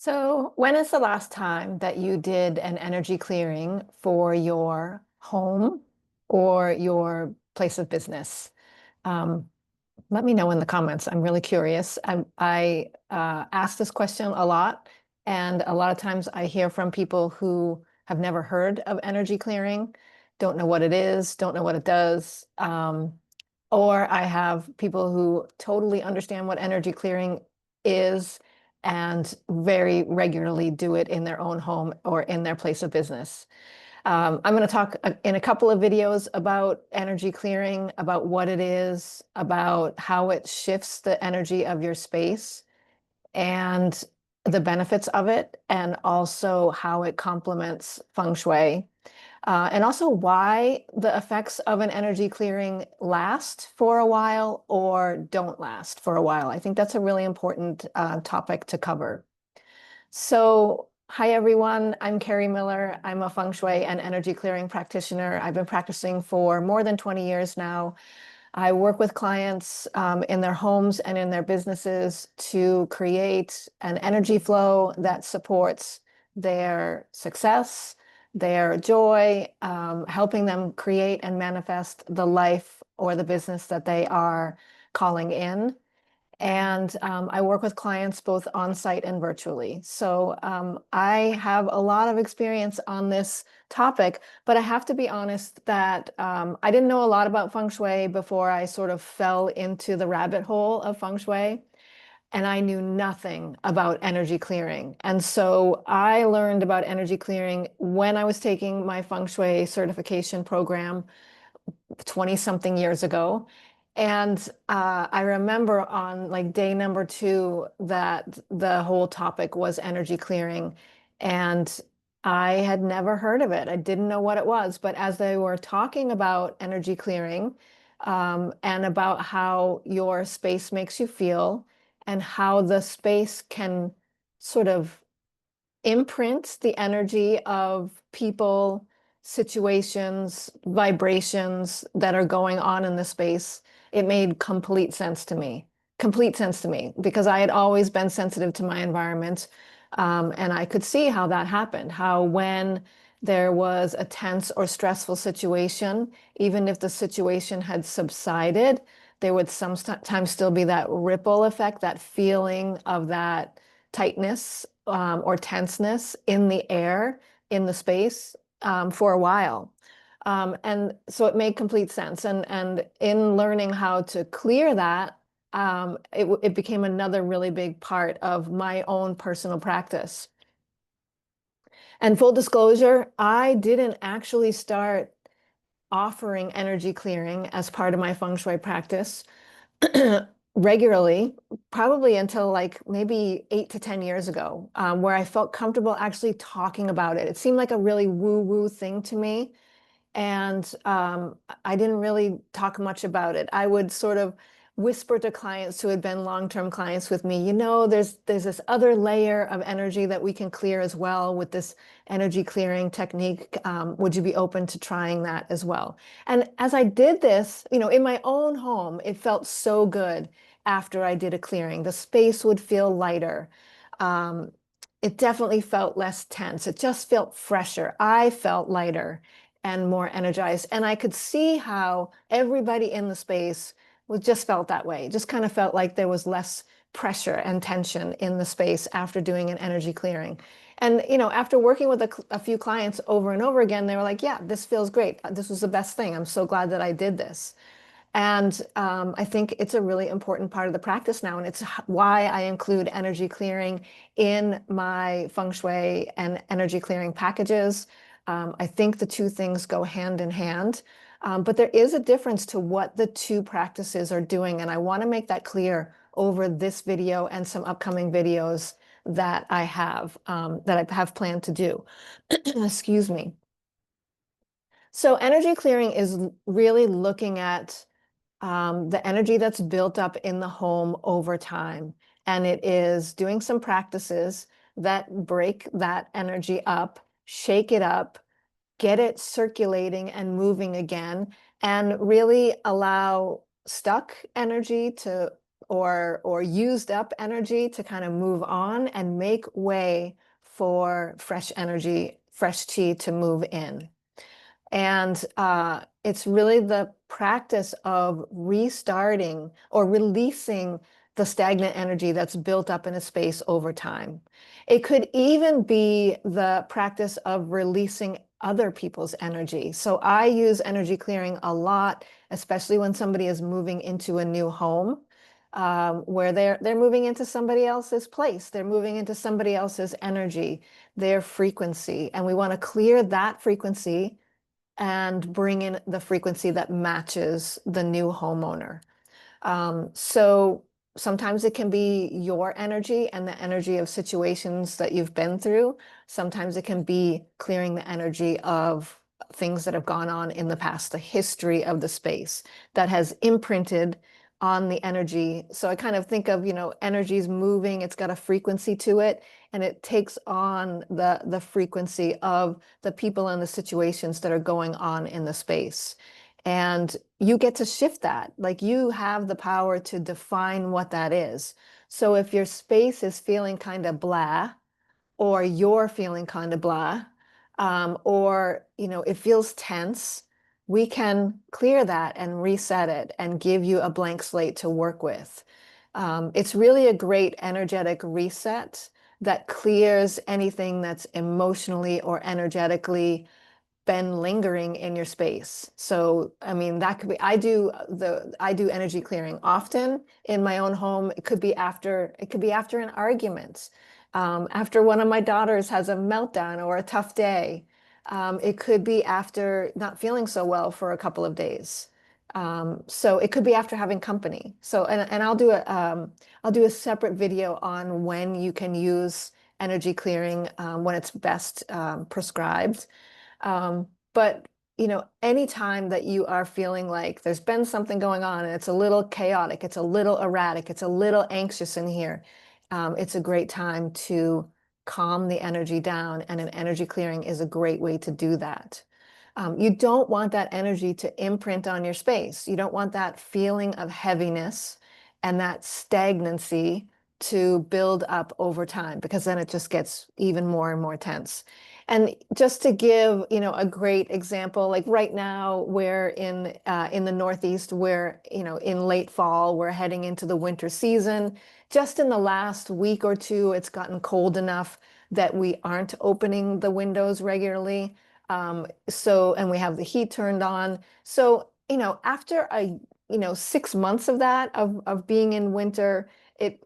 So, when is the last time that you did an energy clearing for your home or your place of business? Um, Let me know in the comments. I'm really curious. I ask this question a lot, and a lot of times I hear from people who have never heard of energy clearing, don't know what it is, don't know what it does. Or I have people who totally understand what energy clearing is and very regularly do it in their own home or in their place of business. I'm going to talk in a couple of videos about energy clearing, about what it is, about how it shifts the energy of your space and the benefits of it, and also how it complements feng shui. And also why the effects of an energy clearing last for a while or don't last for a while. I think that's a really important topic to cover. So, hi everyone, I'm Kerri Miller. I'm a feng shui and energy clearing practitioner. I've been practicing for more than 20 years now. I work with clients in their homes and in their businesses to create an energy flow that supports their success, their joy, helping them create and manifest the life or the business that they are calling in. And I work with clients both on site and virtually. So I have a lot of experience on this topic, but I have to be honest that I didn't know a lot about feng shui before I sort of fell into the rabbit hole of feng shui. And I knew nothing about energy clearing. And so I learned about energy clearing when I was taking my feng shui certification program 20 something years ago. And I remember on like day number 2 that the whole topic was energy clearing. And I had never heard of it. I didn't know what it was. But as they were talking about energy clearing and about how your space makes you feel and how the space can sort of imprints the energy of people, situations, vibrations that are going on in the space, it made complete sense to me. Complete sense to me because I had always been sensitive to my environment. And I could see how that happened, how when there was a tense or stressful situation, even if the situation had subsided, there would sometimes still be that ripple effect, that feeling of that tightness or tenseness in the air, in the space for a while. And so it made complete sense. And in learning how to clear that, it became another really big part of my own personal practice. And full disclosure, I didn't actually start offering energy clearing as part of my feng shui practice regularly, probably until like maybe 8 to 10 years ago, where I felt comfortable actually talking about it. It seemed like a really woo-woo thing to me. And I didn't really talk much about it. I would sort of whisper to clients who had been long-term clients with me, there's this other layer of energy that we can clear as well with this energy clearing technique. Would you be open to trying that as well? And as I did this, in my own home, it felt so good after I did a clearing. The space would feel lighter. Um, it definitely felt less tense. It just felt fresher. I felt lighter and more energized. And I could see how everybody in the space was just felt that way. It just kind of felt like there was less pressure and tension in the space after doing an energy clearing. And after working with a few clients over and over again, they were like, "Yeah, this feels great. This was the best thing. I'm so glad that I did this." And I think it's a really important part of the practice now, and it's why I include energy clearing in my feng shui and energy clearing packages. I think the two things go hand in hand, but there is a difference to what the two practices are doing, and I want to make that clear over this video and some upcoming videos that I have planned to do. Excuse me. So energy clearing is really looking at the energy that's built up in the home over time. And it is doing some practices that break that energy up, shake it up, get it circulating and moving again, and really allow stuck energy to or used up energy to kind of move on and make way for fresh energy, fresh chi to move in. And it's really the practice of restarting or releasing the stagnant energy that's built up in a space over time. It could even be the practice of releasing other people's energy. So I use energy clearing a lot, especially when somebody is moving into a new home, where they're moving into somebody else's place. They're moving into somebody else's energy, their frequency, and we want to clear that frequency and bring in the frequency that matches the new homeowner. So sometimes it can be your energy and the energy of situations that you've been through. Sometimes it can be clearing the energy of things that have gone on in the past, the history of the space that has imprinted on the energy. So I kind of think of, energy is moving, it's got a frequency to it, and it takes on the frequency of the people and the situations that are going on in the space. And you get to shift that. Like you have the power to define what that is. So if your space is feeling kind of blah, or you're feeling kind of blah, or it feels tense, we can clear that and reset it and give you a blank slate to work with. It's really a great energetic reset that clears anything that's emotionally or energetically been lingering in your space. So, I mean, that could be, I do energy clearing often in my own home. It could be after an argument, after one of my daughters has a meltdown or a tough day. It could be after not feeling so well for a couple of days. So it could be after having company. So, and I'll do a separate video on when you can use energy clearing, when it's best prescribed. But anytime that you are feeling like there's been something going on and it's a little chaotic, it's a little erratic, it's a little anxious in here, it's a great time to calm the energy down, and an energy clearing is a great way to do that. You don't want that energy to imprint on your space. You don't want that feeling of heaviness and that stagnancy to build up over time, because then it just gets even more and more tense. And just to give, a great example, like right now we're in the Northeast, where, in late fall, we're heading into the winter season. Just in the last week or two, it's gotten cold enough that we aren't opening the windows regularly. And we have the heat turned on. So, after 6 months of that, of being in winter,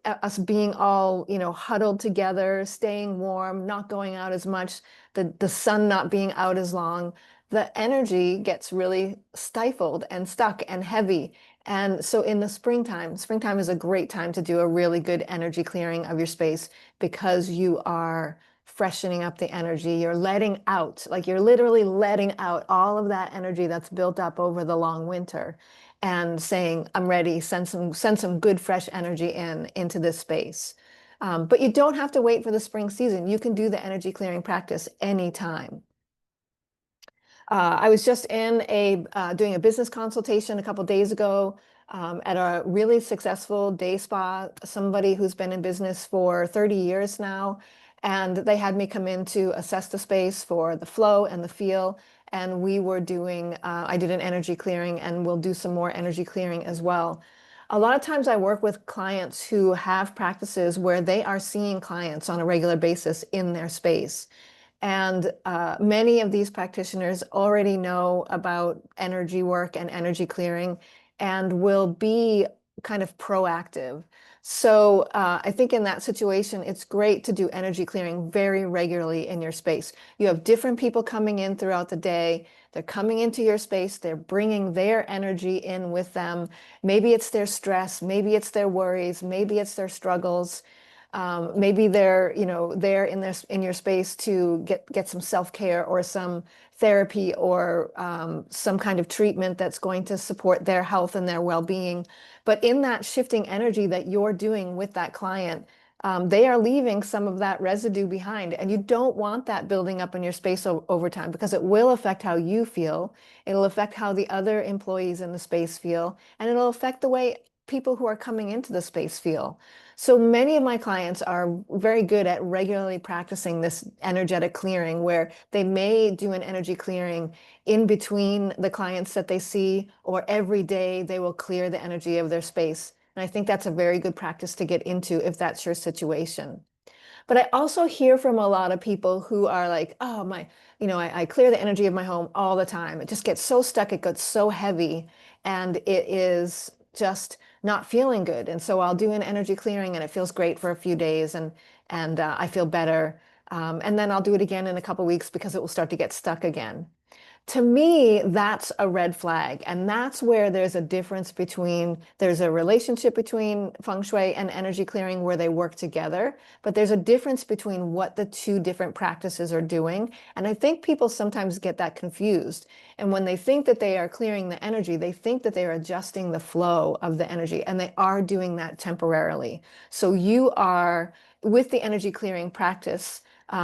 us being all, huddled together, staying warm, not going out as much, the sun not being out as long, the energy gets really stifled and stuck and heavy. And so in the springtime is a great time to do a really good energy clearing of your space, because you are freshening up the energy. You're letting out, like you're literally letting out all of that energy that's built up over the long winter, and saying, I'm ready, send some good fresh energy into this space. But you don't have to wait for the spring season. You can do the energy clearing practice anytime. I was just doing a business consultation a couple days ago, at a really successful day spa, somebody who's been in business for 30 years now. And they had me come in to assess the space for the flow and the feel. And I did an energy clearing, and we'll do some more energy clearing as well. A lot of times I work with clients who have practices where they are seeing clients on a regular basis in their space. And many of these practitioners already know about energy work and energy clearing, and will be kind of proactive. So I think in that situation, it's great to do energy clearing very regularly in your space. You have different people coming in throughout the day. They're coming into your space. They're bringing their energy in with them. Maybe it's their stress. Maybe it's their worries. Maybe it's their struggles. Maybe they're, there in your space to get some self-care or some therapy, or some kind of treatment that's going to support their health and their well-being. But in that shifting energy that you're doing with that client, they are leaving some of that residue behind, and you don't want that building up in your space over time, because it will affect how you feel. It'll affect how the other employees in the space feel, and it'll affect the way people who are coming into the space feel. So many of my clients are very good at regularly practicing this energetic clearing where they may do an energy clearing in between the clients that they see, or every day they will clear the energy of their space. And I think that's a very good practice to get into if that's your situation. But I also hear from a lot of people who are like, oh, I clear the energy of my home all the time. It just gets so stuck, it gets so heavy, and it is just not feeling good. And so I'll do an energy clearing and it feels great for a few days and I feel better. And then I'll do it again in a couple weeks because it will start to get stuck again. To me, that's a red flag. And that's where there's a difference there's a relationship between feng shui and energy clearing where they work together, but there's a difference between what the two different practices are doing. And I think people sometimes get that confused. And when they think that they are clearing the energy, they think that they are adjusting the flow of the energy, and they are doing that temporarily. So you are, with the energy clearing practice,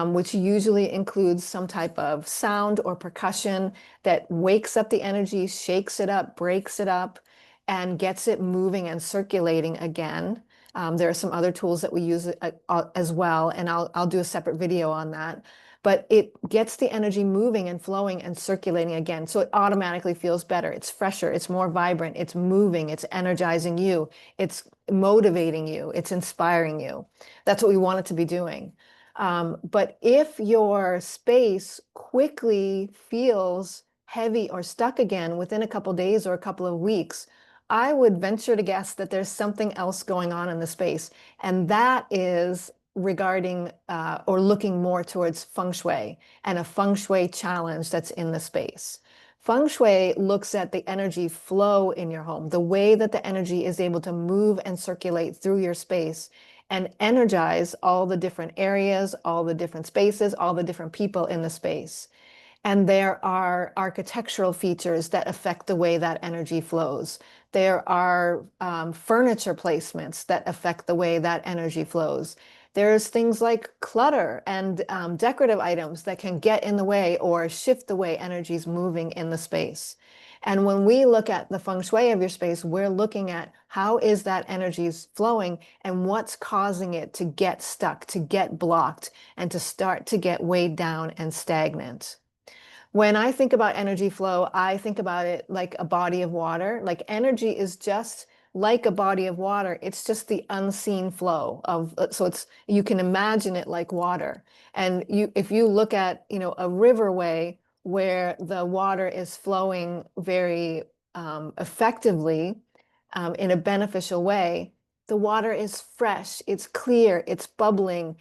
which usually includes some type of sound or percussion that wakes up the energy, shakes it up, breaks it up, and gets it moving and circulating again. There are some other tools that we use as well, and I'll do a separate video on that. But it gets the energy moving and flowing and circulating again. So it automatically feels better. It's fresher, it's more vibrant, it's moving, it's energizing you, it's motivating you, it's inspiring you. That's what we want it to be doing. But if your space quickly feels heavy or stuck again within a couple days or a couple of weeks, I would venture to guess that there's something else going on in the space. And that is regarding or looking more towards feng shui and a feng shui challenge that's in the space. Feng shui looks at the energy flow in your home, the way that the energy is able to move and circulate through your space and energize all the different areas, all the different spaces, all the different people in the space. And there are architectural features that affect the way that energy flows. There are furniture placements that affect the way that energy flows. There's things like clutter and decorative items that can get in the way or shift the way energy is moving in the space. And when we look at the feng shui of your space, we're looking at how is that energy flowing and what's causing it to get stuck, to get blocked, and to start to get weighed down and stagnant. When I think about energy flow, I think about it like a body of water. Like energy is just like a body of water. It's just the unseen flow of, so you can imagine it like water. And if you look at, a riverway where the water is flowing very effectively in a beneficial way, the water is fresh, it's clear, it's bubbling,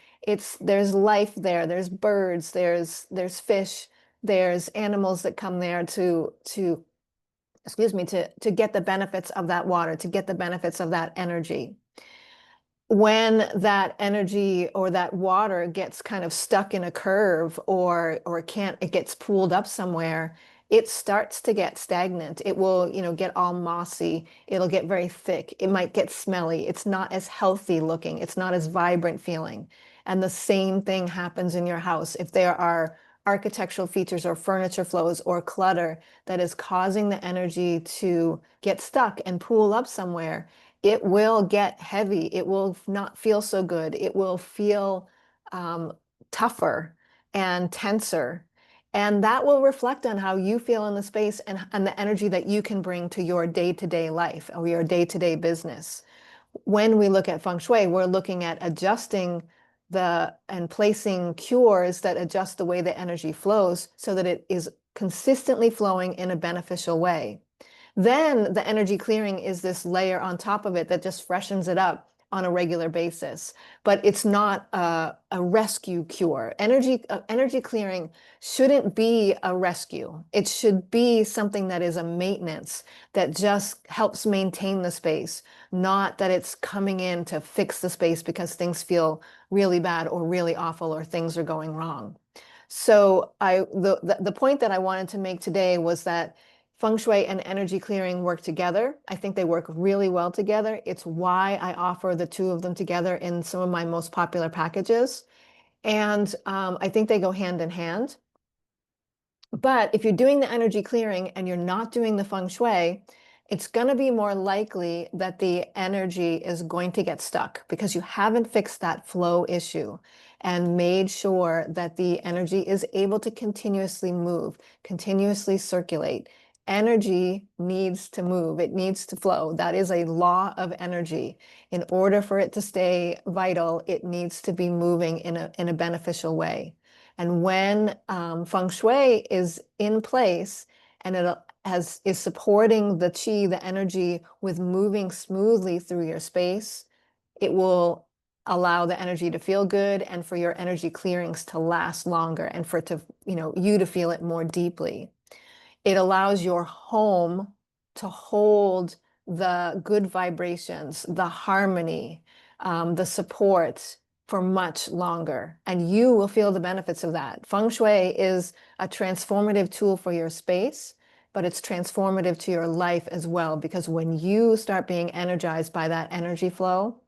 there's life there, there's birds, there's fish, there's animals that come there to get the benefits of that water, to get the benefits of that energy. When that energy or that water gets kind of stuck in a curve or it gets pooled up somewhere, it starts to get stagnant. It will, get all mossy. It'll get very thick. It might get smelly. It's not as healthy looking. It's not as vibrant feeling. And the same thing happens in your house. If there are architectural features or furniture flows or clutter that is causing the energy to get stuck and pool up somewhere, it will get heavy. It will not feel so good. It will feel tougher and tenser. And that will reflect on how you feel in the space and the energy that you can bring to your day-to-day life or your day-to-day business. When we look at feng shui, we're looking at adjusting and placing cures that adjust the way the energy flows so that it is consistently flowing in a beneficial way. Then the energy clearing is this layer on top of it that just freshens it up on a regular basis. But it's not a rescue cure. Energy clearing shouldn't be a rescue. It should be something that is a maintenance that just helps maintain the space, not that it's coming in to fix the space because things feel really bad or really awful or things are going wrong. So the point that I wanted to make today was that feng shui and energy clearing work together. I think they work really well together. It's why I offer the two of them together in some of my most popular packages. And I think they go hand in hand. But if you're doing the energy clearing and you're not doing the feng shui, it's going to be more likely that the energy is going to get stuck because you haven't fixed that flow issue and made sure that the energy is able to continuously move, continuously circulate. Energy needs to move, it needs to flow. That is a law of energy. In order for it to stay vital, it needs to be moving in a beneficial way. And when Feng Shui is in place and it is supporting the qi, the energy, with moving smoothly through your space, it will allow the energy to feel good and for your energy clearings to last longer and for it to, you to feel it more deeply. It allows your home to hold the good vibrations, the harmony, the support for much longer. And you will feel the benefits of that. Feng Shui is a transformative tool for your space, but it's transformative to your life as well, because when you start being energized by that energy flow,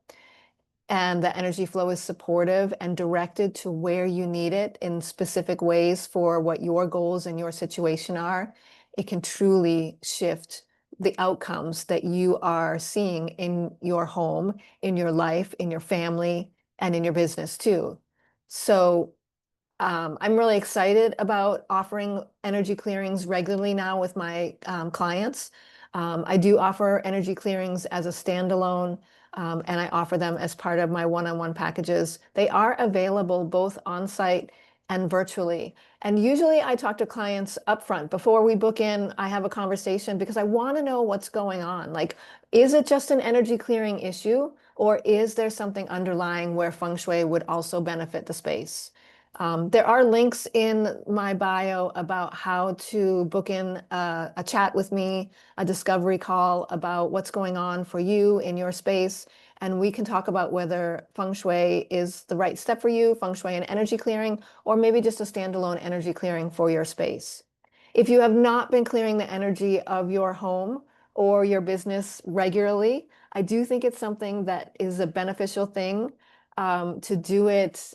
and the energy flow is supportive and directed to where you need it in specific ways for what your goals and your situation are, it can truly shift the outcomes that you are seeing in your home, in your life, in your family, and in your business too. So I'm really excited about offering energy clearings regularly now with my clients. I do offer energy clearings as a standalone, and I offer them as part of my one-on-one packages. They are available both on-site and virtually. And usually I talk to clients upfront before we book in. I have a conversation because I want to know what's going on. Like, is it just an energy clearing issue, or is there something underlying where Feng Shui would also benefit the space? There are links in my bio about how to book in a chat with me, a discovery call about what's going on for you in your space. And we can talk about whether Feng Shui is the right step for you, Feng Shui and energy clearing, or maybe just a standalone energy clearing for your space. If you have not been clearing the energy of your home or your business regularly, I do think it's something that is a beneficial thing to do it,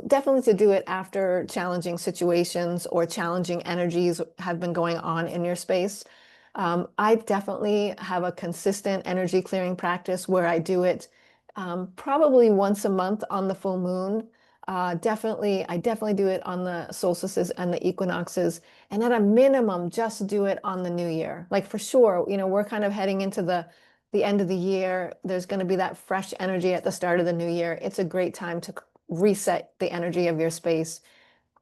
definitely to do it after challenging situations or challenging energies have been going on in your space. I definitely have a consistent energy clearing practice where I do it probably once a month on the full moon. I definitely do it on the solstices and the equinoxes, and at a minimum, just do it on the new year. Like for sure, we're kind of heading into the end of the year. There's going to be that fresh energy at the start of the new year. It's a great time to reset the energy of your space.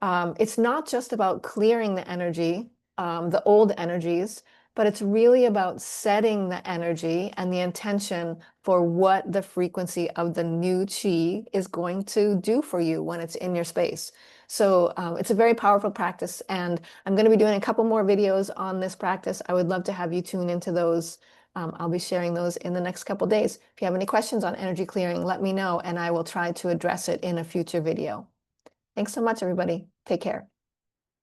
It's not just about clearing the energy, the old energies, but it's really about setting the energy and the intention for what the frequency of the new chi is going to do for you when it's in your space. So it's a very powerful practice, and I'm going to be doing a couple more videos on this practice. I would love to have you tune into those. I'll be sharing those in the next couple days. If you have any questions on energy clearing, let me know, and I will try to address it in a future video. Thanks so much, everybody. Take care.